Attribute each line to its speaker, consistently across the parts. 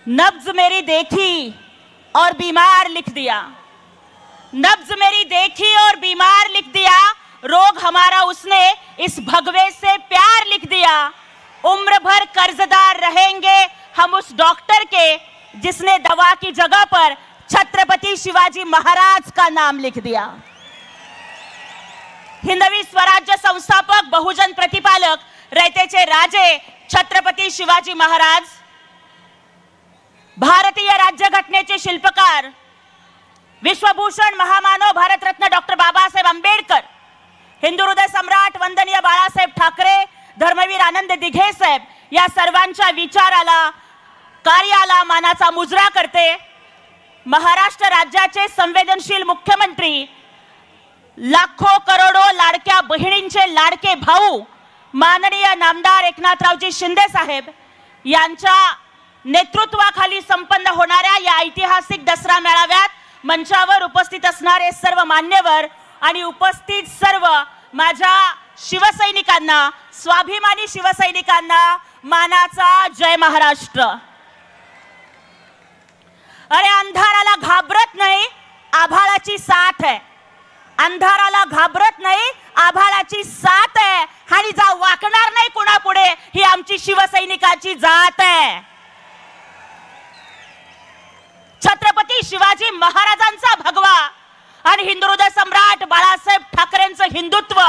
Speaker 1: नब्ज मेरी देखी और बीमार लिख दिया, नब्ज मेरी देखी और बीमार लिख दिया, रोग हमारा उसने इस भगवे से प्यार लिख दिया। उम्र भर कर्जदार रहेंगे हम उस डॉक्टर के जिसने दवा की जगह पर छत्रपति शिवाजी महाराज का नाम लिख दिया। हिंदवी स्वराज्य संस्थापक, बहुजन प्रतिपालक, रयतेचे राजे छत्रपती शिवाजी महाराज, भारतीय राज्यघटनेचे शिल्पकार, विश्वभूषण महामानव भारतरत्न डॉक्टर बाबासाहेब आंबेडकर, हिंदू हृदय सम्राट वंदनीय बाळासाहेब ठाकरे, धर्मवीर आनंद दिघे साहेब या सर्वांच्या विचाराला, कार्याला मानाचा मुजरा करते। महाराष्ट्र राज्याचे संवेदनशील मुख्यमंत्री, लाखो करोडो लाडक्या बहिणींचे लाडके भाऊ माननीय नामदार एकनाथरावजी शिंदे साहेब यांच्या नेतृत्वाखाली संपन्न होणाऱ्या या ऐतिहासिक दसरा मेळाव्यात मंचावर उपस्थित असणारे सर्व मान्यवर आणि उपस्थित सर्व माझ्या शिवसैनिकांना, स्वाभिमानी शिवसैनिकांना मानाचा जय महाराष्ट्र। अरे अंधाराला घाबरत नाही, आभाळाची साथ आहे। अंधाराला घाबरत नाही, आभाळाची साथ आहे आणि जा वाकणार नाही कोणापुढे, ही आमची शिवसैनिकाची जात आहे। छत्रपती शिवाजी महाराजांचा भगवा आणि हिंदू हृदय सम्राट बाळासाहेब ठाकरेंचं हिंदुत्व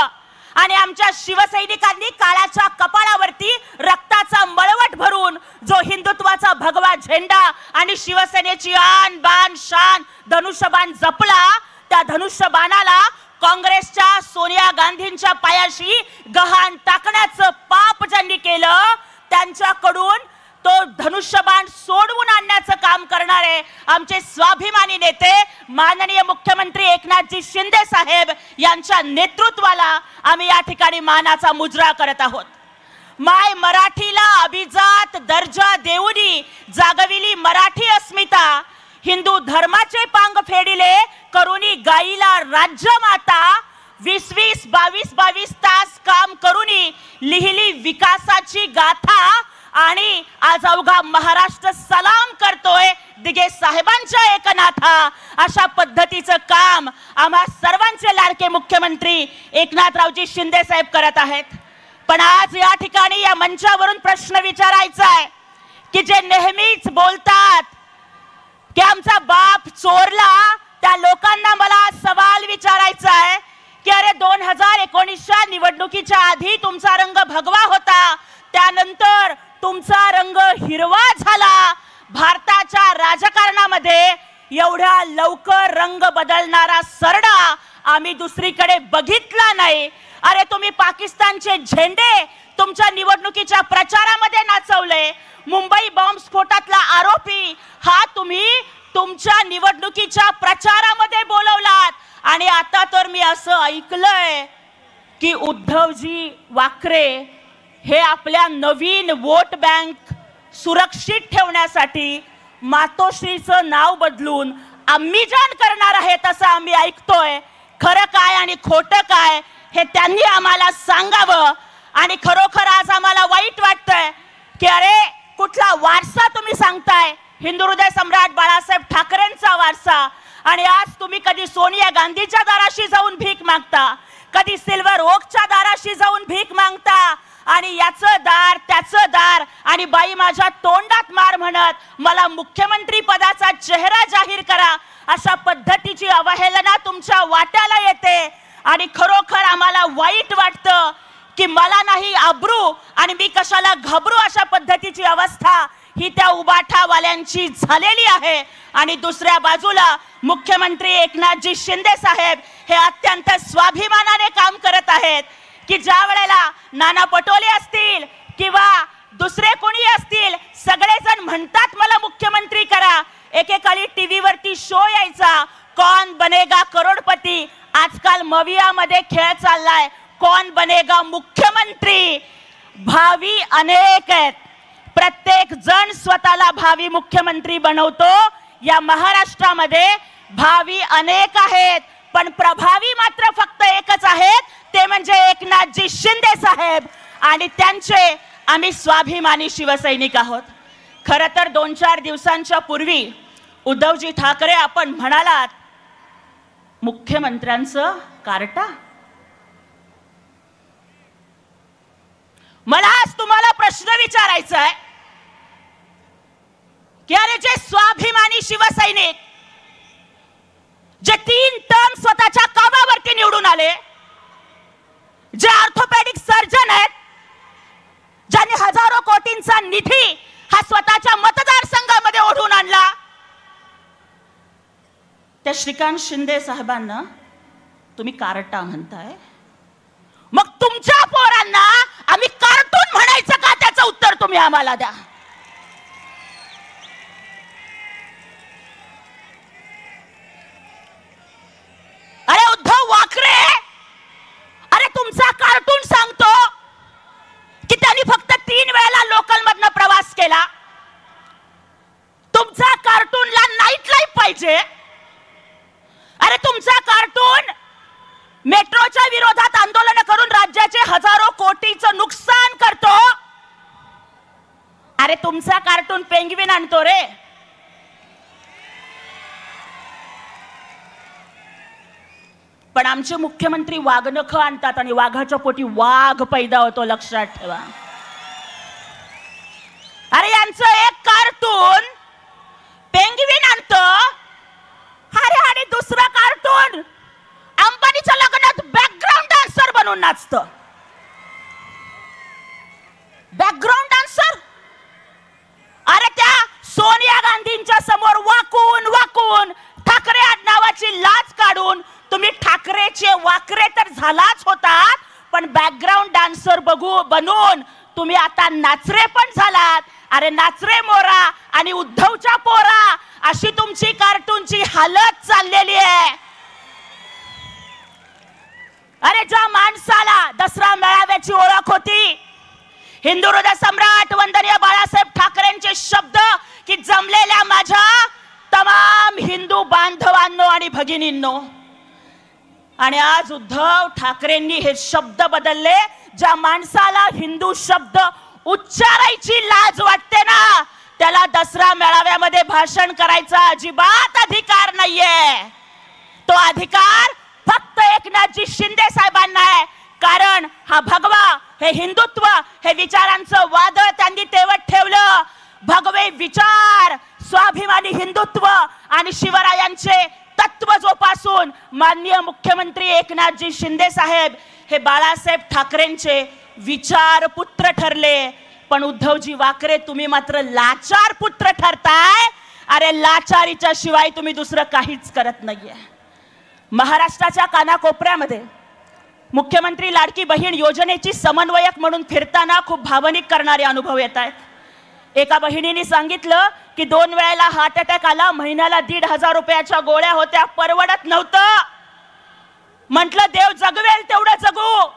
Speaker 1: आणि आमच्या शिवसैनिकांनी काळाच्या कपाळावरती रक्ताचा मळवट भरून जो हिंदुत्वाचा भगवा झेंडा आणि शिवसेनेची आन बान शान धनुष्यबाण जपला, त्या धनुष्यबाणाला काँग्रेसच्या सोनिया गांधींच्या पायाशी गहाण टाकण्याचं पाप ज्यांनी केलं, त्यांच्याकडून तो धनुष्यबाण सोडवून आणण्याचं काम करणारे आमचे स्वाभिमानी नेते माननीय मुख्यमंत्री एकनाथजी शिंदे साहेब यांच्या नेतृत्वाला आम्ही या ठिकाणी मानाचा मुजरा करत आहोत। माय मराठीला अभिजात दर्जा देऊनी जागविली मराठी अस्मिता, हिंदू धर्माचे पांग फेडिले करुणी गाईला राज्य माता, 20-20, 22-22 तास काम करुणी लिहिली विकासाची गाथा आणि आज अवघा महाराष्ट्र सलाम करतोय दिघे साहेबांच्या एकनाथा। अशा पद्धतीचं काम आम्हा सर्वांचे लाडके मुख्यमंत्री एकनाथरावजी शिंदे साहेब करत आहेत। पण आज या ठिकाणी या मंचावरून प्रश्न विचारायचा आहे की जे नेहमीच बोलतात की आमचा बाप चोरला, त्या लोकांना मला सवाल विचारायचा आहे की अरे 2019च्या निवडणुकीच्या आधी तुमचा रंग भगवा होता, त्यानंतर तुमचा रंग हिरवा झाला। भारताच्या राजकारणामध्ये एवढ्या लवकर रंग बदलणारा सरडा आम्ही दुसरीकडे बघितला नाही। अरे तुम्ही पाकिस्तानचे झेंडे तुमच्या निवडणुकीच्या प्रचारामध्ये नाचवले, मुंबई बॉम्बस्फोटातला आरोपी हा तुम्ही तुमच्या निवडणुकीच्या प्रचारामध्ये बोलवलात आणि आता तर मी असं ऐकलंय की उद्धवजी वाकरे हे आपल्या नवीन वोट बँक सुरक्षित ठेवण्यासाठी मातोश्रीचं नाव बदलून अम्मीजान करणार आहेत असं आम्ही ऐकतोय। खरं काय आणि खोटं काय हे त्यांनी आम्हाला सांगावं। आणि खरोखर आज आम्हाला वाईट वाटतंय की अरे कुठला वारसा तुम्ही सांगताय, हिंदू हृदय सम्राट बाळासाहेब ठाकरेंचा वारसा, आणि आज तुम्ही कधी सोनिया गांधीच्या दाराशी जाऊन भीक मागता, कधी सिल्वर ओकच्या दाराशी जाऊन भीक मागता आणि याचं दार त्याचं दार आणि बाई माझ्या तोंडात मार म्हणत मला मुख्यमंत्री पदाचा चेहरा जाहीर करा, अशा पद्धतीची अवहेलना तुमच्या वाट्याला येते। आणि खरोखर आम्हाला वाईट वाटतं की मला नाही आबरू आणि मी कशाला घाबरू, अशा पद्धतीची अवस्था ही त्या उबाठावाल्यांची झालेली आहे। आणि दुसऱ्या बाजूला मुख्यमंत्री एकनाथजी शिंदे साहेब हे अत्यंत स्वाभिमानाने काम करत आहेत की ज्या वेळेला नाना पटोले असतील किंवा दुसरे कोणी असतील, सगळेजण म्हणतात मला मुख्यमंत्री करा। एकेकाळी टीव्हीवरती शो यायचा कौन बनेगा करोडपती, आजकाल मवियामध्ये खेळ चाललाय कौन बनेगा मुख्यमंत्री। भावी अनेक आहेत, प्रत्येक जण स्वतःला भावी मुख्यमंत्री बनवतो। या महाराष्ट्रामध्ये भावी अनेक आहेत पण प्रभावी मात्र फक्त एकच आहेत, ते म्हणजे एकनाथजी शिंदे साहेब आणि त्यांचे आम्ही स्वाभिमानी शिवसैनिक आहोत। खरं तर 2-4 दिवसांच्या पूर्वी उद्धवजी ठाकरे आपण म्हणालात मुख्यमंत्र्यांचं कार्टा. मला आज तुम्हाला प्रश्न विचारायचा आहे की अरे जे स्वाभिमानी शिवसैनिक जे 3 टर्म स्वतःच्या कामावरती निवडून आले, जे ऑर्थोपेडिक सर्जन आहेत, ज्यांनी हजारो कोटींचा निधी हा स्वतःच्या मतदारसंघामध्ये ओढून आणला, त्या श्रीकांत शिंदे साहेबांना तुम्ही कार्टा म्हणताय. मग तुमच्या पोरांना आम्ही कार्टून म्हणायचं का? त्याचं उत्तर तुम्ही आम्हाला द्या. अरे उद्धव वाकरे, अरे तुमचा कार्टून सांगतो की त्यांनी फक्त 3 वेळेला लोकल मधनं प्रवास केला. तुमचा कार्टूनला नाईट लाईफ पाहिजे. अरे तुमचा कार्टून मेट्रोच्या विरोधात आंदोलन करून राज्याचे हजारो कोटीचं नुकसान करतो. अरे तुमचा कार्टून पेंग्विन आणतो रे. पण आमचे मुख्यमंत्री वाघनखं आणतात आणि वाघाच्या पोटी वाघ पैदा होतो, लक्षात ठेवा. अरे यांचं एक कार्टून पेंग्विन आणतं, अरे आणि दुसरं कार्टून अंबानीच्या लग्नात बॅकग्राऊंड डान्सर बनून नाचतं. Background dancer. अरे त्या सोनिया गांधींच्या समोर वाकून वाकून ठाकरे आडनावाची लाज काढून तुम्ही ठाकरेचे वाकरे तर झालाच होतात, पण बॅकग्राऊंड डान्सर बनून तुम्ही आता नाचरे पण झालात. अरे नाचरे मोरा आणि उद्धवच्या पोरा, अशी तुमची कार्टूनची हालत चाललेली आहे. अरे ज्या माणसाला दसरा मेळाव्याची ओळख होती, हिंदू हृदय सम्राट वंदनीय बाळासाहेब ठाकरेंचे शब्द की जमलेल्या माझ्या तमाम हिंदू बांधवांनो आणि भगिनींनो, आणि आज उद्धव ठाकरेंनी हे शब्द बदलले. ज्या माणसाला हिंदू शब्द उच्चारायची लाज वाटते ना, त्याला दसरा मेळाव्यामध्ये भाषण करायचा अजिबात अधिकार नाहीये. तो अधिकार फक्त एकनाथजी शिंदे साहेबांना आहे. कारण हा भगवा, हे हिंदुत्व, हे विचारांचं वादळ त्यांनी तेवत ठेवलं. भगवे विचार, स्वाभिमानी हिंदुत्व आणि शिवरायांचे तत्व जोपासून माननीय मुख्यमंत्री एकनाथजी शिंदे साहेब हे बाळासाहेब ठाकरेंचे विचार पुत्र ठरले. पण उद्धवजी वाकरे, तुम्ही मात्र लाचार पुत्र ठरताय. अरे लाचारीच्या शिवाय तुम्ही दुसरं काहीच करत नाहीये. महाराष्ट्राच्या कानाकोपऱ्यामध्ये मुख्यमंत्री लाडकी बहीण योजनेची समन्वयक म्हणून फिरताना खूप भावनिक करणारे अनुभव येत आहेत. एका बहिणीने सांगितलं की 2 वेळेला हार्ट अटॅक आला, महिन्याला 1,500 रुपयाच्या गोळ्या होत्या, परवडत नव्हतं. म्हटलं देव जगवेल तेवढं जगू,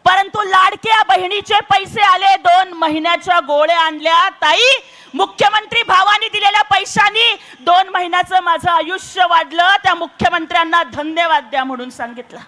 Speaker 1: परंतु लाडक्या बहिणीचे पैसे आले, 2 महिन्याच्या गोळ्या आणल्या. ताई, मुख्यमंत्री भावानी दिलेल्या पैशांनी 2 महिन्याचं माझं आयुष्य वाढलं. त्या मुख्यमंत्र्यांना धन्यवाद द्या म्हणून सांगितलं.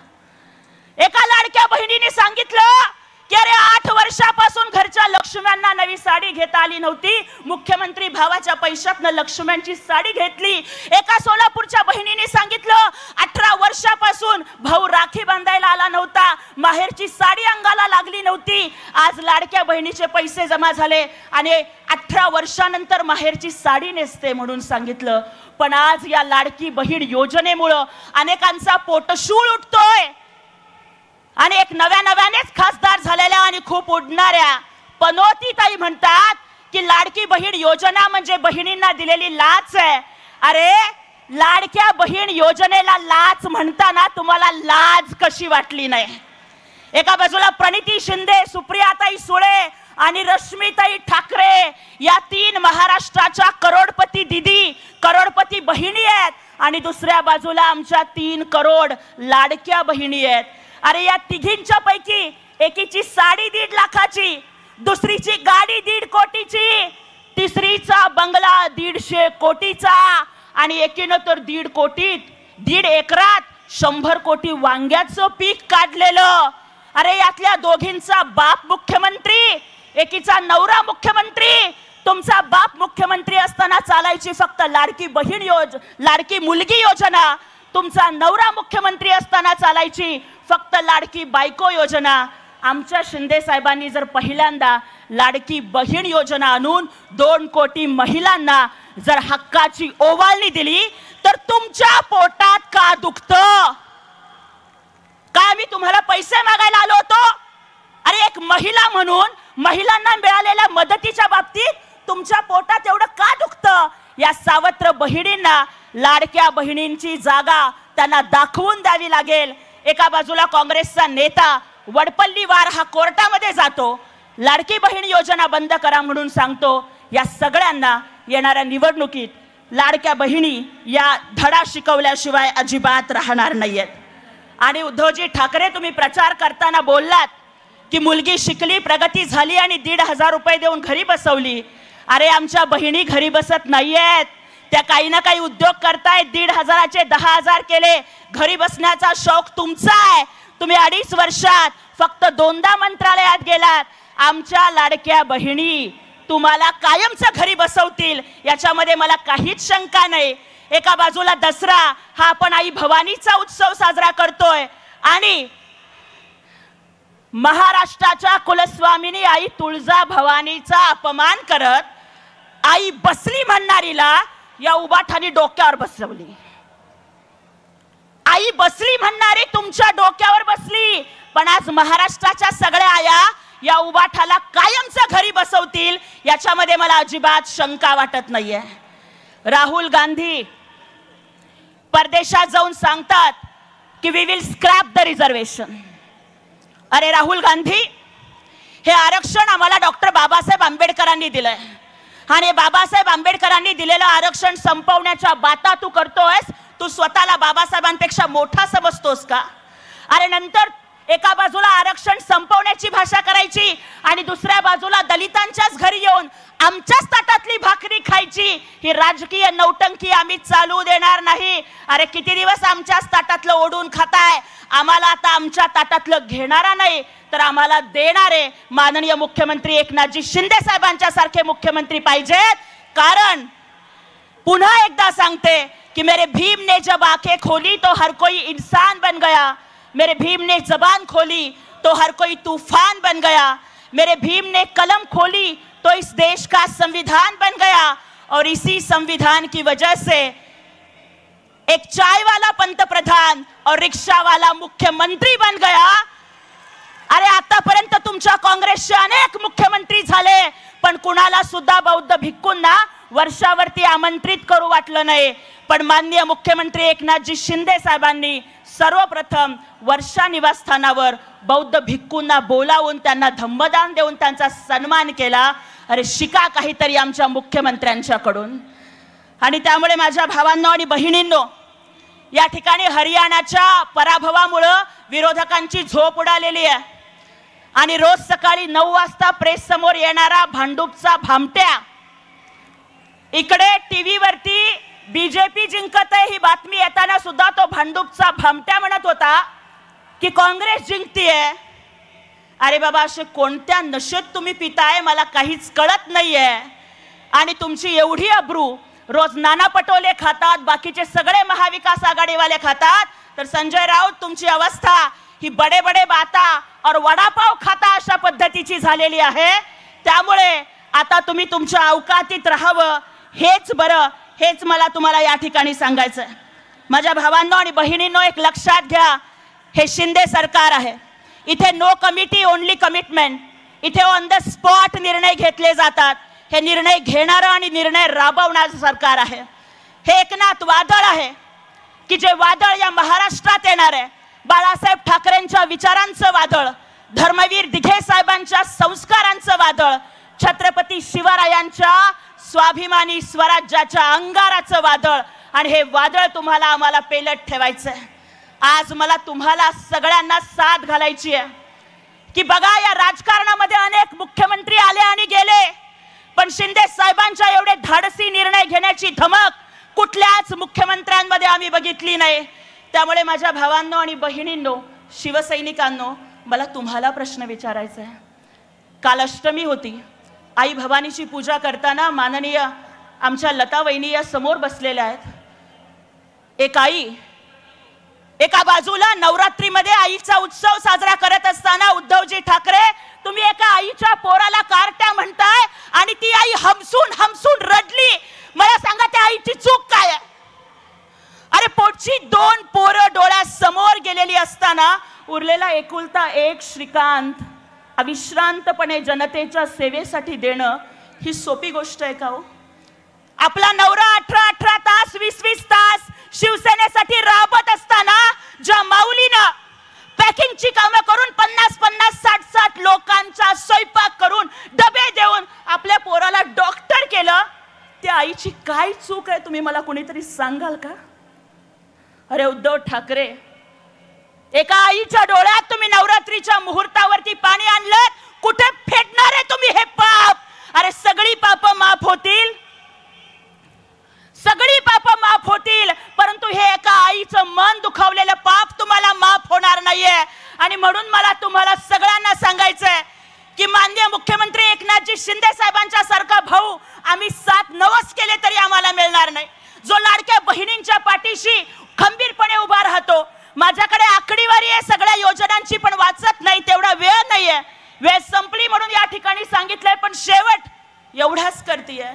Speaker 1: एका लाडक्या बहिणीने सांगितलं की अरे 8 वर्षापासून घरच्या लक्ष्म्यांना नवी साडी घेता आली नव्हती, मुख्यमंत्री भावाच्या पैशातनं लक्ष्म्यांची साडी घेतली. एका सोलापूरच्या बहिणीने सांगितलं 18 वर्षापासून भाऊ राखी बांधायला आला नव्हता, माहेरची साडी अंगाला लागली नव्हती. आज लाडक्या बहिणीचे पैसे जमा झाले आणि 18 वर्षानंतर माहेरची साडी नेसते म्हणून सांगितलं. पण आज या लाडकी बहीण योजनेमुळे अनेकांचा पोटशूळ उठतोय आणि एक नव्यानेच खासदार झालेल्या आणि खूप उडणाऱ्या पनोती ताई म्हणतात की लाडकी बहीण योजना म्हणजे बहिणींना दिलेली लाच आहे. अरे लाडक्या बहीण योजनेला लाच म्हणताना तुम्हाला लाज कशी वाटली नाही? एका बाजूला प्रणिती शिंदे, सुप्रियाताई सुळे आणि रश्मीताई ठाकरे या 3 महाराष्ट्राच्या करोडपती दिदी, करोडपती बहिणी आहेत आणि दुसऱ्या बाजूला आमच्या 3 करोड लाडक्या बहिणी आहेत. अरे या तिघींच्या पैकी एकीची साडी 1.5 लाखाची, दुसरीची गाडी 1.5 कोटीची, तिसरीचा बंगला 150 कोटीचा आणि एकीनं तर 1.5 कोटीत 1.5 एकरात 100 कोटी वांग्याचं पीक काढलेलं. अरे यातल्या दोघींचा बाप मुख्यमंत्री, एकीचा नवरा मुख्यमंत्री, तुमचा बाप मुख्यमंत्री असताना चालायची फक्त लाडकी मुलगी योजना, तुमचा नवरा मुख्यमंत्री असताना चालायची फक्त लाडकी बायको योजना. आमच्या शिंदे साहेबांनी जर पहिल्यांदा लाडकी बहीण योजना आणून 2 कोटी महिलांना जर हक्काची ओवाळणी दिली तर तुमच्या पोटात का दुखतं? काय मी तुम्हाला पैसे मागायला आलो होतो? अरे एक महिला म्हणून महिलांना मिळालेल्या मदतीच्या बाबतीत तुमच्या पोटात एवढं का दुखतं? या सावत्र बहिणींना लाडक्या बहिणींची जागा त्यांना दाखवून द्यावी लागेल. एका बाजूला काँग्रेसचा नेता वडपल्लीवार हा कोर्टामध्ये जातो, लाडकी बहीण योजना बंद करा म्हणून सांगतो. या सगळ्यांना येणाऱ्या निवडणुकीत लाडक्या बहिणी या धडा शिकवल्याशिवाय अजिबात राहणार नाहीयेत. आणि उद्धवजी ठाकरे, तुम्ही प्रचार करताना बोललात की मुलगी शिकली, प्रगती झाली आणि 1,500 रुपये देऊन घरी बसवली. अरे आमच्या बहिणी घरी बसत नाहीयेत, त्या काही ना काही उद्योग करतायत. 1,500चे 10,000 केले. घरी बसण्याचा शौक तुमचा आहे. तुम्ही 2.5 वर्षात फक्त 2दा मंत्रालयात गेलात. आमच्या लाडक्या बहिणी तुम्हाला कायमचं घरी बसवतील याच्यामध्ये मला काहीच शंका नाही. एका बाजूला दसरा हा आपण आई भवानीचा उत्सव साजरा करतोय आणि महाराष्ट्राच्या कुलस्वामिनी आई तुळजा भवानीचा अपमान करत आई बसली म्हणणारीला या उबाठानी डोक्यावर बसवली. आई बसली म्हणणारी तुमच्या डोक्यावर बसली, पण आज महाराष्ट्राच्या सगळ्या आया या उबाठाला कायमचं घरी बसवतील याच्यामध्ये मला अजिबात शंका वाटत नाहीये. राहुल गांधी परदेशात जाऊन सांगतात की we will scrap the reservation. अरे राहुल गांधी, हे आरक्षण आम्हाला डॉक्टर बाबासाहेब आंबेडकरांनी दिलंय आणि बाबासाहेब आंबेडकरांनी दिलेलं आरक्षण संपवण्याच्या बाता तू करतोयस. तू स्वतःला बाबासाहेबांपेक्षा मोठा समजतोस का? अरे नंतर एका बाजूला आरक्षण संपवण्याची भाषा करायची आणि दुसऱ्या बाजूला दलितांच्याच घरी येऊन आमच्याच ताटातली भाकरी खायची. ही राजकीय नौटंकी आम्ही चालू देणार नाही. अरे किती दिवस आमच्याच ताटातलं ओढून खाताय? आम्हाला आता आमच्या ताटातलं घेणारा नाही तर आम्हाला देणारे माननीय मुख्यमंत्री एकनाथजी शिंदे साहेबांच्या सारखे मुख्यमंत्री पाहिजेत. कारण पुन्हा एकदा सांगते कि मेरे भीम ने जब आंखें खोली तो हर कोई इंसान बन गया. मेरे भीम ने जबान खोली तो हर कोई तूफान बन गया. मेरे भीम ने कलम खोली तो इस देश का संविधान बन गया. और इसी संविधान की वजह से एक चाय वाला पंतप्रधान और रिक्शा वाला मुख्यमंत्री बन गया. अरे आतापर्यंत तुमच्या काँग्रेसचे अनेक मुख्यमंत्री झाले, पण कुणाला सुद्धा बौद्ध भिक्खूंना वर्षावरती आमंत्रित करू वाटलं नाही. पण माननीय मुख्यमंत्री एकनाथजी शिंदे साहेबांनी सर्वप्रथम वर्षा निवासस्थानावर बौद्ध भिक्खूंना बोलावून त्यांना धम्मदान देऊन त्यांचा सन्मान केला. अरे शिका काहीतरी आमच्या मुख्यमंत्र्यांच्याकडून. आणि त्यामुळे माझ्या भावांनो आणि बहिणींनो, या ठिकाणी हरियाणाच्या पराभवामुळे विरोधकांची झोप उडालेली आहे आणि रोज सकाळी 9 वाजता प्रेस समोर येणारा भांडूपचा भामट्या इकडे टीव्ही वरती बीजेपी जिंकत आहे ही बातमी येताना सुद्धा तो भांडूपचा भामट्या म्हणत होता की काँग्रेस जिंकतीये. अरे बाबा, असे कोणत्या नशेत तुम्ही पिताय मला काहीच कळत नाहीये. आणि तुमची एवढी अब्रू, रोज नाना पटोले खातात, बाकीचे सगळे महाविकास आघाडीवाले खातात, तर संजय राऊत तुमची अवस्था ही बडे बडे बाता और वडापाव खाता अशा पद्धतीची झालेली आहे. त्यामुळे आता तुम्ही तुमच्या अवकातीत राहावं हेच बरं. हेच मला तुम्हाला या ठिकाणी सांगायचं आहे. माझ्या भावांनो आणि बहिणींनो, एक लक्षात घ्या, हे शिंदे सरकार आहे. इथे नो कमिटी ओनली कमिटमेंट. इथे ऑन द स्पॉट निर्णय घेतले जातात. हे निर्णय घेणारं आणि निर्णय राबवणारं सरकार आहे. हे एकनाथ वादळ आहे की जे वादळ या महाराष्ट्रात येणार आहे. बाळासाहेब ठाकरेंच्या विचारांचं वादळ, धर्मवीर दिघे साहेबांच्या संस्कारांचं वादळ, छत्रपती शिवरायांच्या स्वाभिमानी स्वराज्याच्या अंगाराचं वादळ. आणि हे वादळ तुम्हाला आम्हाला पेलत ठेवायचं आहे. आज मला तुम्हाला सगळ्यांना साथ घालायची आहे की बघा, या राजकारणामध्ये अनेक मुख्यमंत्री आले आणि गेले, पण शिंदे साहेबांच्या एवढे धाडसी निर्णय घेण्याची धमक कुठल्याच मुख्यमंत्र्यांमध्ये आम्ही बघितली नाही. त्यामुळे माझ्या भावांनो आणि बहिणींनो, शिवसैनिकांनो, मला तुम्हाला प्रश्न विचारायचा आहे. काल अष्टमी होती. आई भवानीची पूजा करताना माननीय आमच्या लता वहिनी या समोर बसलेल्या आहेत। एक आई एका बाजूला नवरात्रीमध्ये आईचा उत्सव साजरा करत असताना उद्धवजी ठाकरे तुम्ही एका आईच्या पोराला कारट्या म्हणताय आणि ती आई हमसून हमसून रडली। मला सांगा त्या आईची चूक काय आहे? अरे पोटची 2 पोरं डोळ्यासमोर गेलेली असताना उरलेला एकुलता एक श्रीकांत अविश्रांतपणे जनतेच्या सेवेसाठी देणं ही सोपी गोष्ट आहे का हो? आपला नवरा 18 तास 20 तास शिवसेनेसाठी राबत असताना ज्या माऊलीनं पॅकिंगची कामं करून 50 60 लोकांचा स्वयंपाक करून डबे देऊन आपल्या पोराला डॉक्टर केलं, त्या आईची काय चूक आहे तुम्ही मला कोणीतरी सांगाल का? अरे उद्धव ठाकरे, एका आईच्या डोळ्यात तुम्ही नवरात्रीच्या मुहूर्तावरती पाणी आणलं, कुठे फेडणार आहे तुम्ही हे पाप? अरे सगळी पाप माफ होतील, सगळी पाप माफ होतील, परंतु हे एका आईचं मन दुखावलेलं पाप तुम्हाला माफ होणार नाहीये। आणि म्हणून मला तुम्हाला सगळ्यांना सांगायचंय की माननीय मुख्यमंत्री एकनाथजी शिंदे साहेबांच्या सारखा भाऊ आम्ही 7 नवस केले तरी आम्हाला मिळणार नाही, जो लाडक्या बहिणींच्या पाठीशी खंबीरपणे उभा राहतो। माझ्याकडे आकडेवारी आहे सगळ्या योजनांची, पण वाचत नाही तेवढा वेळ नाहीये, वेळ संपली म्हणून या ठिकाणी सांगितलंय, पण शेवट एवढाच करतीये।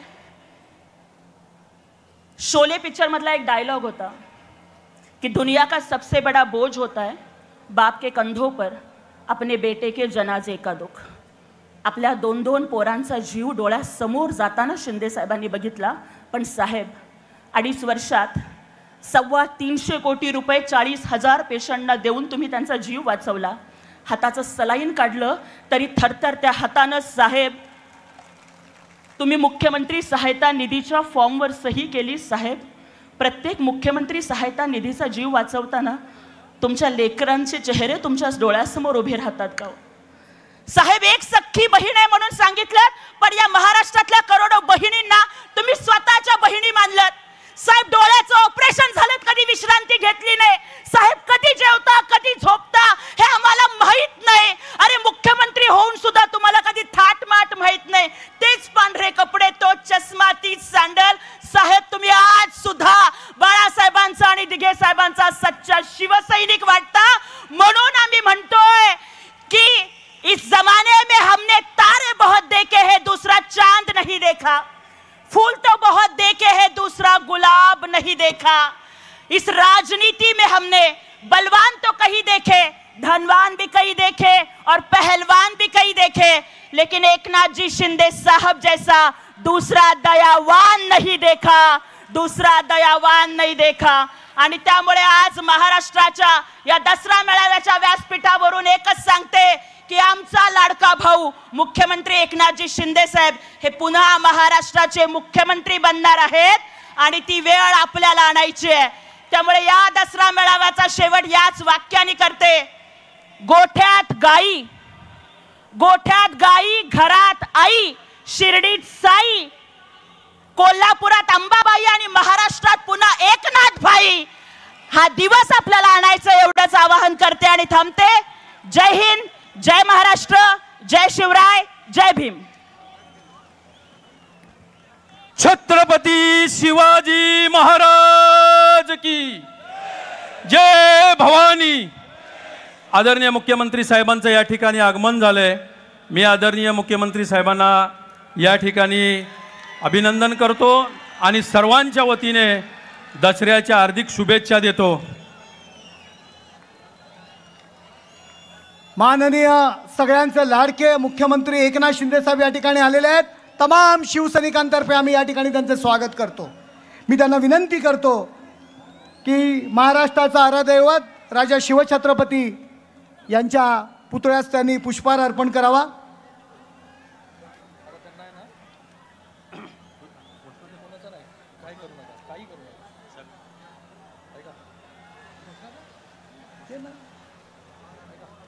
Speaker 1: शोले पिक्चर मधला एक डायलॉग होता कि दुनिया का सबसे बड़ा बोझ होता है बाप के कंधों पर अपने बेटे के जनाजे का दुख। आपल्या 2 पोरांचा जीव डोळ्यासमोर जाताना शिंदे साहेबांनी बघितला, पण साहेब 2.5 वर्षात 325 कोटी रुपये 40,000 पेशंटना देऊन तुम्ही त्यांचा जीव वाचवला। हाताचं सलाईन काढलं तरी थरथर त्या हातानं साहेब तुम्ही मुख्यमंत्री सहायता निधीच्या फॉर्मवर सही केली। साहेब, प्रत्येक मुख्यमंत्री सहायता निधीचा जीव वाचवताना तुमच्या लेकरांचे चेहरे तुमच्या डोळ्यासमोर उभे राहतात का? साहेब, एक सख्खी बहीण आहे म्हणून सांगितलं, पण या महाराष्ट्रातल्या करोडो बहिणींना तुम्ही स्वतःच्या बहिणी मानलात। साहेब, डोळ्याचं ऑपरेशन झालं कधी विश्रांती घेतली नाही। साहेब, कधी जेवता कधी झोपता हे आम्हाला माहित नाही। अरे मुख्यमंत्री होऊन सुद्धा तुम्हाला कधी थाटमाट माहित नाही, तेच पांढरे कपडे, तो चष्मा, तीच सॅन्डल। साहेब, तुम्ही आज सुद्धा बाळासाहेबांचा आणि दिघे साहेबांचा सच्चा शिवसैनिक वाटता, म्हणून आम्ही म्हणतोय की इस जमाने में हमने तारे बहुत देखे हैं, दूसरा चांद नहीं देखा, फूल तो बहुत देखे हैं, दूसरा गुलाब नहीं देखा। इस राजनीति में हमने बलवान तो कहीं देखे, धनवान भी कहीं देखे और पहलवान भी कहीं देखे, लेकिन एकनाथ जी शिंदे साहब जैसा दूसरा दयावान नहीं देखा, दूसरा दयावान नहीं देखा। आणि त्यामुळे आज महाराष्ट्राच्या या दसरा मेळाव्याच्या व्यासपीठावरून एकच सांगते की आमचा लाडका भाऊ मुख्यमंत्री एकनाथजी शिंदे साहेब हे पुन्हा महाराष्ट्राचे मुख्यमंत्री बनणार आहेत आणि ती वेळ आपल्याला आणायची आहे। त्यामुळे या दसरा मेळाव्याचा शेवट याच वाक्याने करते, गोठ्यात गाई घरात आई, शिर्डीत साई, कोल्हापुरात अंबाबाई आणि महाराष्ट्रात पुन्हा एकनाथ भाई। हा दिवस आपल्याला आणायचं एवढंच आवाहन करते आणि थांबते। जय हिंद, जय महाराष्ट्र, जय शिवराय, जय भीम।
Speaker 2: छत्रपती शिवाजी महाराज की जय भवानी। आदरणीय मुख्यमंत्री साहेबांचं या ठिकाणी आगमन झालंय। मी आदरणीय मुख्यमंत्री साहेबांना या ठिकाणी अभिनंदन करतो आणि सर्वांच्या वतीने दसऱ्याच्या हार्दिक शुभेच्छा देतो।
Speaker 3: माननीय सगळ्यांचे लाडके मुख्यमंत्री एकनाथ शिंदे साहेब या ठिकाणी आलेले आहेत। तमाम शिवसैनिकांतर्फे आम्ही या ठिकाणी त्यांचे स्वागत करतो। मी त्यांना विनंती करतो की महाराष्ट्राचा आराध्यदैवत राजा शिवछत्रपती यांच्या पुतळ्यास त्यांनी पुष्पहार अर्पण करावा।